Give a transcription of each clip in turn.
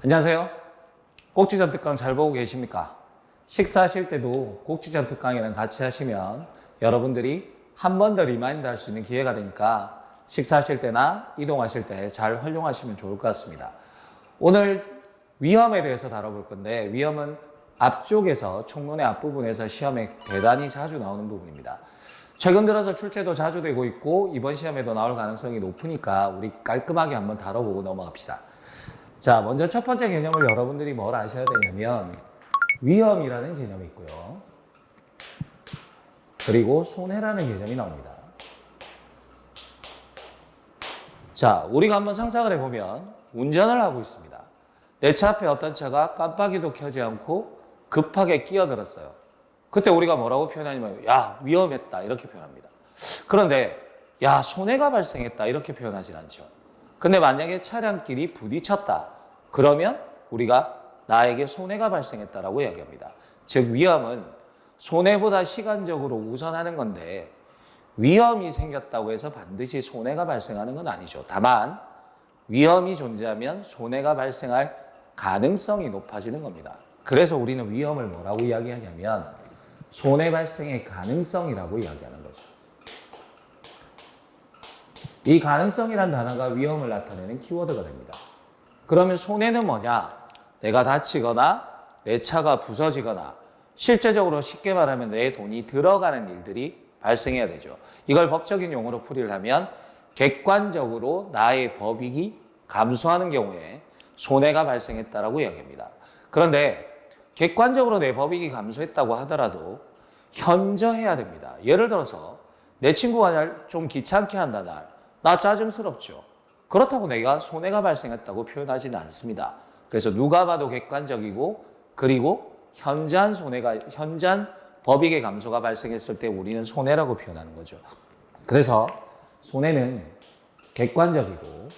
안녕하세요. 꼭지점 특강 잘 보고 계십니까? 식사하실 때도 꼭지점 특강이랑 같이 하시면 여러분들이 한 번 더 리마인드 할 수 있는 기회가 되니까 식사하실 때나 이동하실 때 잘 활용하시면 좋을 것 같습니다. 오늘 위험에 대해서 다뤄볼 건데, 위험은 앞쪽에서 총론의 앞부분에서 시험에 대단히 자주 나오는 부분입니다. 최근 들어서 출제도 자주 되고 있고 이번 시험에도 나올 가능성이 높으니까 우리 깔끔하게 한번 다뤄보고 넘어갑시다. 자, 먼저 첫 번째 개념을 여러분들이 뭘 아셔야 되냐면 위험이라는 개념이 있고요. 그리고 손해라는 개념이 나옵니다. 자, 우리가 한번 상상을 해보면 운전을 하고 있습니다. 내 차 앞에 어떤 차가 깜빡이도 켜지 않고 급하게 끼어들었어요. 그때 우리가 뭐라고 표현하냐면 야, 위험했다 이렇게 표현합니다. 그런데 야, 손해가 발생했다 이렇게 표현하진 않죠. 근데 만약에 차량끼리 부딪혔다. 그러면 우리가 나에게 손해가 발생했다라고 이야기합니다. 즉 위험은 손해보다 시간적으로 우선하는 건데 위험이 생겼다고 해서 반드시 손해가 발생하는 건 아니죠. 다만 위험이 존재하면 손해가 발생할 가능성이 높아지는 겁니다. 그래서 우리는 위험을 뭐라고 이야기하냐면 손해 발생의 가능성이라고 이야기하는 거죠. 이 가능성이란 단어가 위험을 나타내는 키워드가 됩니다. 그러면 손해는 뭐냐? 내가 다치거나 내 차가 부서지거나 실제적으로 쉽게 말하면 내 돈이 들어가는 일들이 발생해야 되죠. 이걸 법적인 용어로 풀이를 하면 객관적으로 나의 법익이 감소하는 경우에 손해가 발생했다라고 이야기합니다. 그런데 객관적으로 내 법익이 감소했다고 하더라도 현저해야 됩니다. 예를 들어서 내 친구가 날 좀 귀찮게 한다 나 짜증스럽죠. 그렇다고 내가 손해가 발생했다고 표현하지는 않습니다. 그래서 누가 봐도 객관적이고 그리고 현저한 법익의 감소가 발생했을 때 우리는 손해라고 표현하는 거죠. 그래서 손해는 객관적이고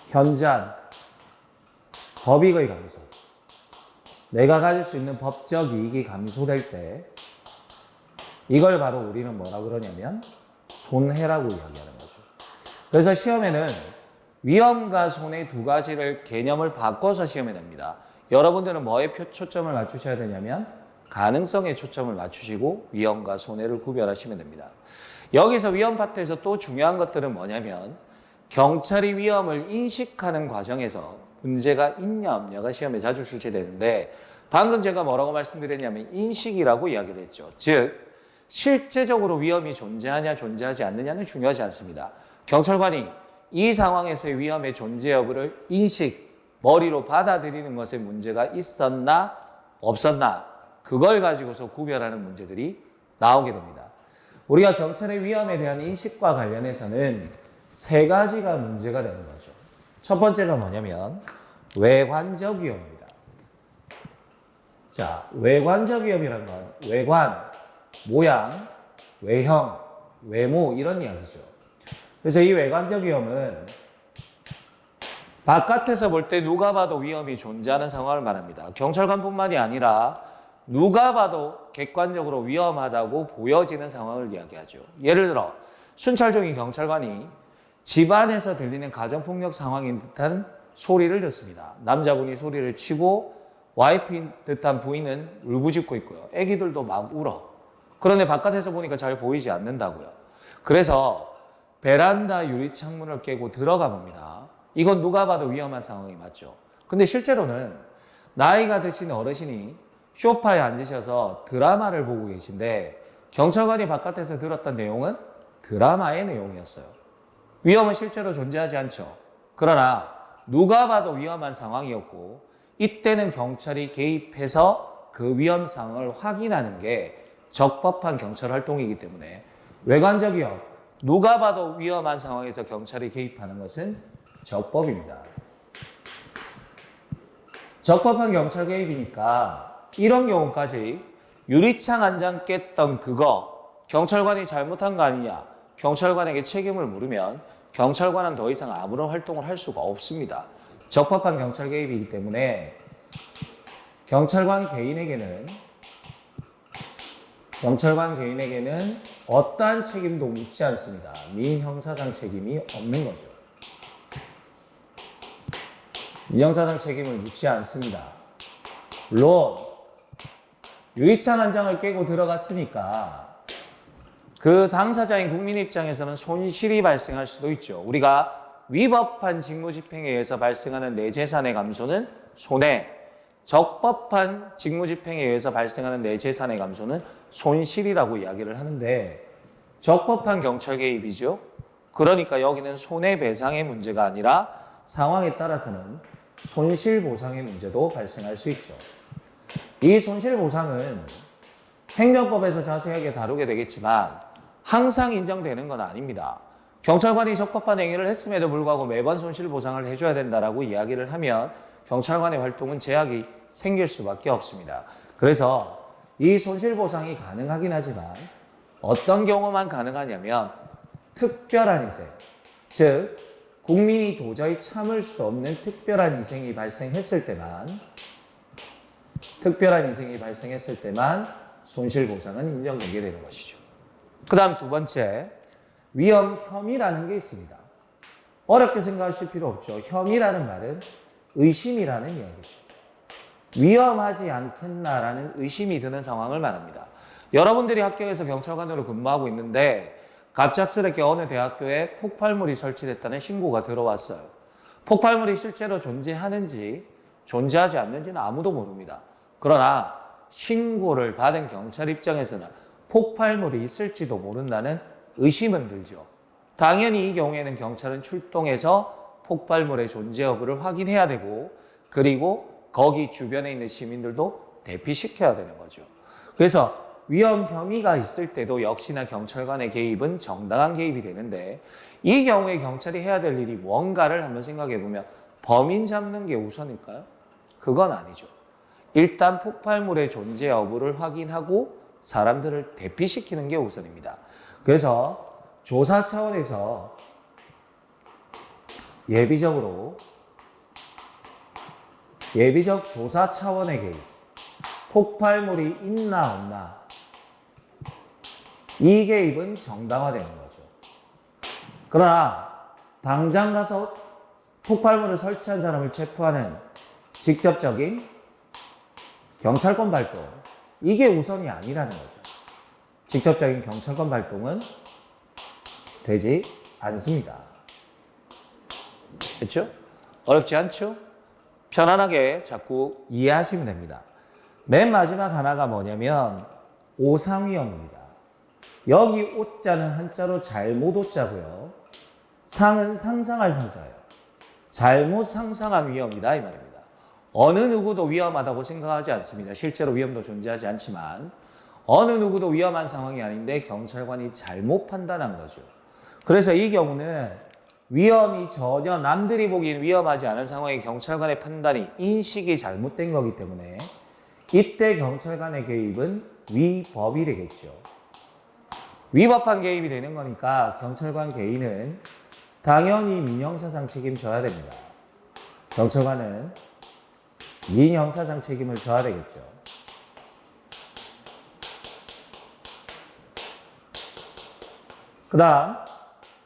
현저한 법익의 감소, 내가 가질 수 있는 법적 이익이 감소될 때 이걸 바로 우리는 뭐라 그러냐면 손해라고 이야기하는 거죠. 그래서 시험에는 위험과 손해 두 가지를 개념을 바꿔서 시험에 냅니다. 여러분들은 뭐에 초점을 맞추셔야 되냐면 가능성에 초점을 맞추시고 위험과 손해를 구별하시면 됩니다. 여기서 위험 파트에서 또 중요한 것들은 뭐냐면 경찰이 위험을 인식하는 과정에서 문제가 있냐 없냐가 시험에 자주 출제되는데 방금 제가 뭐라고 말씀드렸냐면 인식이라고 이야기를 했죠. 즉 실제적으로 위험이 존재하냐 존재하지 않느냐는 중요하지 않습니다. 경찰관이 이 상황에서의 위험의 존재 여부를 머리로 받아들이는 것에 문제가 있었나 없었나 그걸 가지고서 구별하는 문제들이 나오게 됩니다. 우리가 경찰의 위험에 대한 인식과 관련해서는 세 가지가 문제가 되는 거죠. 첫 번째가 뭐냐면 외관적 위험입니다. 자, 외관적 위험이란 건 외관, 모양, 외형, 외모 이런 이야기죠. 그래서 이 외관적 위험은 바깥에서 볼 때 누가 봐도 위험이 존재하는 상황을 말합니다. 경찰관뿐만이 아니라 누가 봐도 객관적으로 위험하다고 보여지는 상황을 이야기하죠. 예를 들어 순찰 중인 경찰관이 집안에서 들리는 가정폭력 상황인 듯한 소리를 듣습니다. 남자분이 소리를 치고 와이프인 듯한 부인은 울부짖고 있고요. 애기들도 막 울어. 그런데 바깥에서 보니까 잘 보이지 않는다고요. 그래서 베란다 유리창문을 깨고 들어가 봅니다. 이건 누가 봐도 위험한 상황이 맞죠. 근데 실제로는 나이가 드신 어르신이 소파에 앉으셔서 드라마를 보고 계신데 경찰관이 바깥에서 들었던 내용은 드라마의 내용이었어요. 위험은 실제로 존재하지 않죠. 그러나 누가 봐도 위험한 상황이었고 이때는 경찰이 개입해서 그 위험 상황을 확인하는 게 적법한 경찰 활동이기 때문에 외관적 위험, 누가 봐도 위험한 상황에서 경찰이 개입하는 것은 적법입니다. 적법한 경찰 개입이니까 이런 경우까지 유리창 한 장 깼던 그거 경찰관이 잘못한 거 아니냐, 경찰관에게 책임을 물으면 경찰관은 더 이상 아무런 활동을 할 수가 없습니다. 적법한 경찰 개입이기 때문에 경찰관 개인에게는 어떠한 책임도 묻지 않습니다. 민형사상 책임이 없는 거죠. 민형사상 책임을 묻지 않습니다. 물론 유리창 한 장을 깨고 들어갔으니까 그 당사자인 국민 입장에서는 손실이 발생할 수도 있죠. 우리가 위법한 직무집행에 의해서 발생하는 내 재산의 감소는 손해, 적법한 직무집행에 의해서 발생하는 내 재산의 감소는 손실이라고 이야기를 하는데 적법한 경찰 개입이죠. 그러니까 여기는 손해배상의 문제가 아니라 상황에 따라서는 손실보상의 문제도 발생할 수 있죠. 이 손실보상은 행정법에서 자세하게 다루게 되겠지만 항상 인정되는 건 아닙니다. 경찰관이 적법한 행위를 했음에도 불구하고 매번 손실보상을 해줘야 된다라고 이야기를 하면 경찰관의 활동은 제약이 생길 수밖에 없습니다. 그래서 이 손실보상이 가능하긴 하지만 어떤 경우만 가능하냐면 특별한 희생, 즉 국민이 도저히 참을 수 없는 특별한 희생이 발생했을 때만 손실보상은 인정되게 되는 것이죠. 그 다음 두 번째, 위험 혐의라는 게 있습니다. 어렵게 생각하실 필요 없죠. 혐의라는 말은 의심이라는 이야기죠. 위험하지 않겠나라는 의심이 드는 상황을 말합니다. 여러분들이 학교에서 경찰관으로 근무하고 있는데 갑작스럽게 어느 대학교에 폭발물이 설치됐다는 신고가 들어왔어요. 폭발물이 실제로 존재하는지 존재하지 않는지는 아무도 모릅니다. 그러나 신고를 받은 경찰 입장에서는 폭발물이 있을지도 모른다는 의심은 들죠. 당연히 이 경우에는 경찰은 출동해서 폭발물의 존재 여부를 확인해야 되고 그리고 거기 주변에 있는 시민들도 대피시켜야 되는 거죠. 그래서 위험 혐의가 있을 때도 역시나 경찰관의 개입은 정당한 개입이 되는데 이 경우에 경찰이 해야 될 일이 뭔가를 한번 생각해 보면 범인 잡는 게 우선일까요? 그건 아니죠. 일단 폭발물의 존재 여부를 확인하고 사람들을 대피시키는 게 우선입니다. 그래서 조사 차원에서 예비적 조사 차원의 개입, 폭발물이 있나 없나 이 개입은 정당화되는 거죠. 그러나 당장 가서 폭발물을 설치한 사람을 체포하는 직접적인 경찰권 발동, 이게 우선이 아니라는 거죠. 직접적인 경찰권 발동은 되지 않습니다. 그렇죠? 어렵지 않죠? 편안하게 자꾸 이해하시면 됩니다. 맨 마지막 하나가 뭐냐면 오상위험입니다. 여기 오자는 한자로 잘못 오자고요. 상은 상상할 상자예요. 잘못 상상한 위험이다 이 말입니다. 어느 누구도 위험하다고 생각하지 않습니다. 실제로 위험도 존재하지 않지만 어느 누구도 위험한 상황이 아닌데 경찰관이 잘못 판단한 거죠. 그래서 이 경우는 위험이 전혀 남들이 보기엔 위험하지 않은 상황에 경찰관의 판단이 인식이 잘못된 거기 때문에 이때 경찰관의 개입은 위법이 되겠죠. 위법한 개입이 되는 거니까 경찰관 개인은 당연히 민형사상 책임져야 됩니다. 경찰관은 민형사상 책임을 져야 되겠죠. 그 다음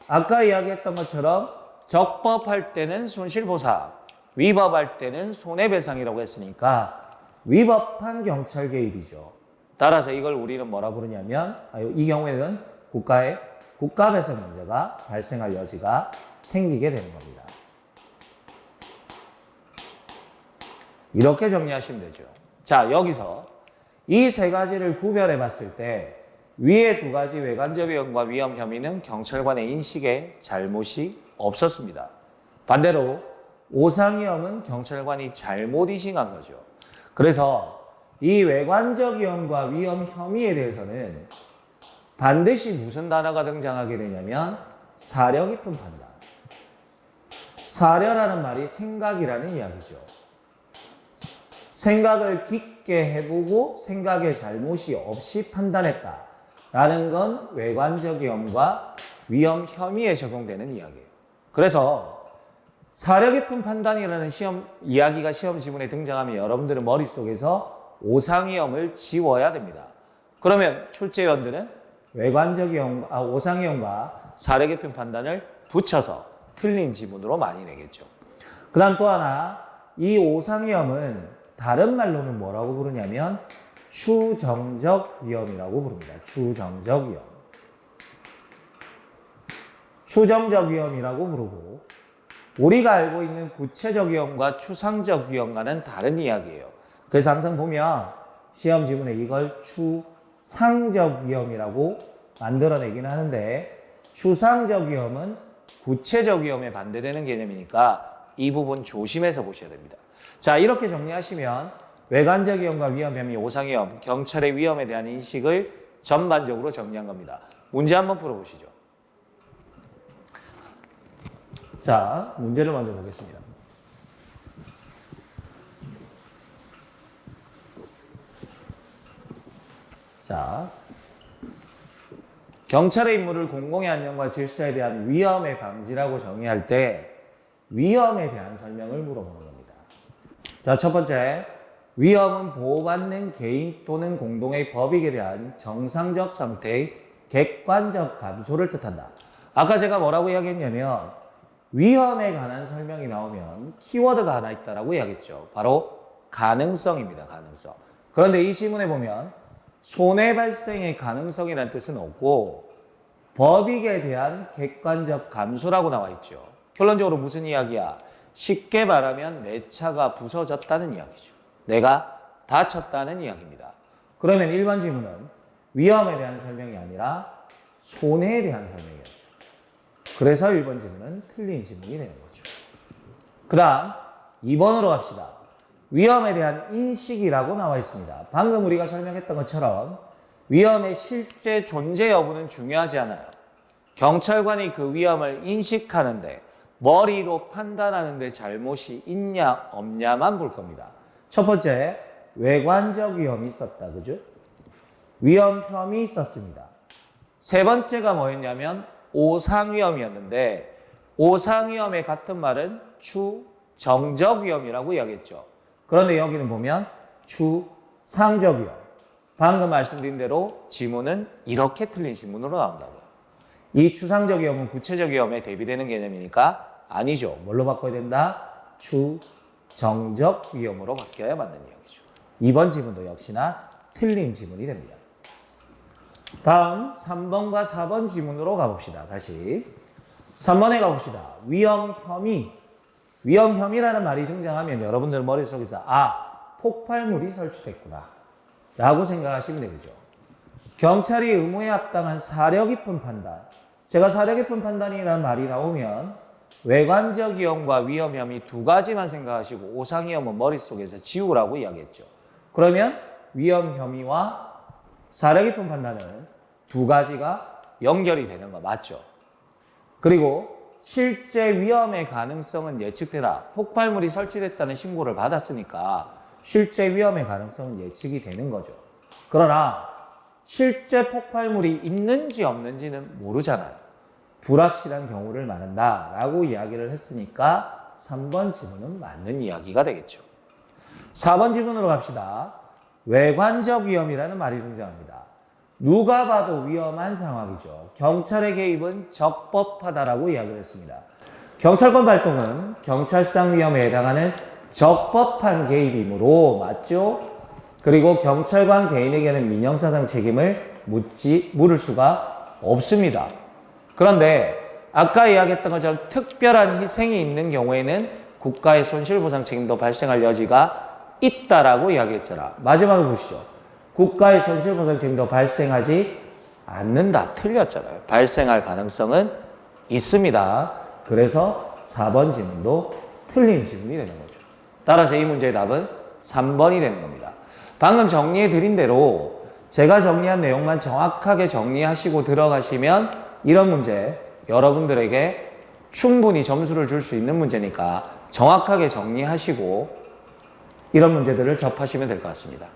아까 이야기했던 것처럼 적법할 때는 손실보상, 위법할 때는 손해배상이라고 했으니까 위법한 경찰 개입이죠. 따라서 이걸 우리는 뭐라 부르냐면 이 경우에는 국가의 국가배상 문제가 발생할 여지가 생기게 되는 겁니다. 이렇게 정리하시면 되죠. 자, 여기서 이 세 가지를 구별해 봤을 때 위의 두 가지 외관적 위험과 위험 혐의는 경찰관의 인식에 잘못이 없었습니다. 반대로 오상위험은 경찰관이 잘못 인식한 거죠. 그래서 이 외관적 위험과 위험 혐의에 대해서는 반드시 무슨 단어가 등장하게 되냐면 사려 깊은 판단. 사려라는 말이 생각이라는 이야기죠. 생각을 깊게 해보고 생각에 잘못이 없이 판단했다라는 건 외관적 위험과 위험 혐의에 적용되는 이야기예요. 그래서 사려 깊은 판단이라는 이야기가 시험 지문에 등장하면 여러분들은 머릿속에서 오상위험을 지워야 됩니다. 그러면 출제위원들은 외관적 위험, 오상위험과 사려 깊은 판단을 붙여서 틀린 지문으로 많이 내겠죠. 그 다음 또 하나 이 오상위험은 다른 말로는 뭐라고 부르냐면 추정적 위험이라고 부릅니다. 추정적 위험. 추정적 위험이라고 부르고 우리가 알고 있는 구체적 위험과 추상적 위험과는 다른 이야기예요. 그래서 항상 보면 시험 지문에 이걸 추상적 위험이라고 만들어내긴 하는데 추상적 위험은 구체적 위험에 반대되는 개념이니까 이 부분 조심해서 보셔야 됩니다. 자, 이렇게 정리하시면 외관적 위험과 위험, 혐의, 오상 위험, 경찰의 위험에 대한 인식을 전반적으로 정리한 겁니다. 문제 한번 풀어보시죠. 자, 문제를 먼저 보겠습니다. 자, 경찰의 임무를 공공의 안녕과 질서에 대한 위험의 방지라고 정의할 때 위험에 대한 설명을 물어보는 겁니다. 자, 첫 번째, 위험은 보호받는 개인 또는 공동의 법익에 대한 정상적 상태의 객관적 감소를 뜻한다. 아까 제가 뭐라고 이야기했냐면 위험에 관한 설명이 나오면 키워드가 하나 있다라고 이야기했죠. 바로 가능성입니다. 가능성. 그런데 이 지문에 보면 손해 발생의 가능성이라는 뜻은 없고 법익에 대한 객관적 감소라고 나와 있죠. 결론적으로 무슨 이야기야? 쉽게 말하면 내 차가 부서졌다는 이야기죠. 내가 다쳤다는 이야기입니다. 그러면 1번 지문은 위험에 대한 설명이 아니라 손해에 대한 설명이었죠. 그래서 1번 지문은 틀린 지문이 되는 거죠. 그 다음 2번으로 갑시다. 위험에 대한 인식이라고 나와 있습니다. 방금 우리가 설명했던 것처럼 위험의 실제 존재 여부는 중요하지 않아요. 경찰관이 그 위험을 인식하는데 머리로 판단하는데 잘못이 있냐 없냐만 볼 겁니다. 첫 번째, 외관적 위험이 있었다. 그죠? 위험 혐의 있었습니다. 세 번째가 뭐였냐면 오상위험이었는데 오상위험의 같은 말은 추정적 위험이라고 이야기했죠. 그런데 여기는 보면 추상적 위험. 방금 말씀드린 대로 지문은 이렇게 틀린 지문으로 나온다고요. 이 추상적 위험은 구체적 위험에 대비되는 개념이니까 아니죠. 뭘로 바꿔야 된다? 추정적 위험으로 바뀌어야 맞는 이야기죠. 2번 지문도 역시나 틀린 지문이 됩니다. 다음 3번과 4번 지문으로 가봅시다. 다시 3번에 가봅시다. 위험 혐의. 위험 혐의라는 말이 등장하면 여러분들 머릿속에서 폭발물이 설치됐구나 라고 생각하시면 되겠죠. 경찰이 의무에 합당한 사려 깊은 판단. 제가 사려 깊은 판단이라는 말이 나오면 외관적 위험과 위험 혐의 두 가지만 생각하시고 오상 위험은 머릿속에서 지우라고 이야기했죠. 그러면 위험 혐의와 사려 깊은 판단은 두 가지가 연결이 되는 거 맞죠? 그리고 실제 위험의 가능성은 예측되나 폭발물이 설치됐다는 신고를 받았으니까 실제 위험의 가능성은 예측이 되는 거죠. 그러나 실제 폭발물이 있는지 없는지는 모르잖아요. 불확실한 경우를 말한다라고 이야기를 했으니까 3번 지문은 맞는 이야기가 되겠죠. 4번 지문으로 갑시다. 외관적 위험이라는 말이 등장합니다. 누가 봐도 위험한 상황이죠. 경찰의 개입은 적법하다라고 이야기를 했습니다. 경찰권 발동은 경찰상 위험에 해당하는 적법한 개입이므로 맞죠? 그리고 경찰관 개인에게는 민형사상 책임을 물을 수가 없습니다. 그런데 아까 이야기했던 것처럼 특별한 희생이 있는 경우에는 국가의 손실보상 책임도 발생할 여지가 있다라고 이야기했잖아. 마지막에 보시죠. 국가의 손실보상 책임도 발생하지 않는다. 틀렸잖아요. 발생할 가능성은 있습니다. 그래서 4번 지문도 틀린 지문이 되는 거죠. 따라서 이 문제의 답은 3번이 되는 겁니다. 방금 정리해 드린 대로 제가 정리한 내용만 정확하게 정리하시고 들어가시면 이런 문제 여러분들에게 충분히 점수를 줄 수 있는 문제니까 정확하게 정리하시고 이런 문제들을 접하시면 될 것 같습니다.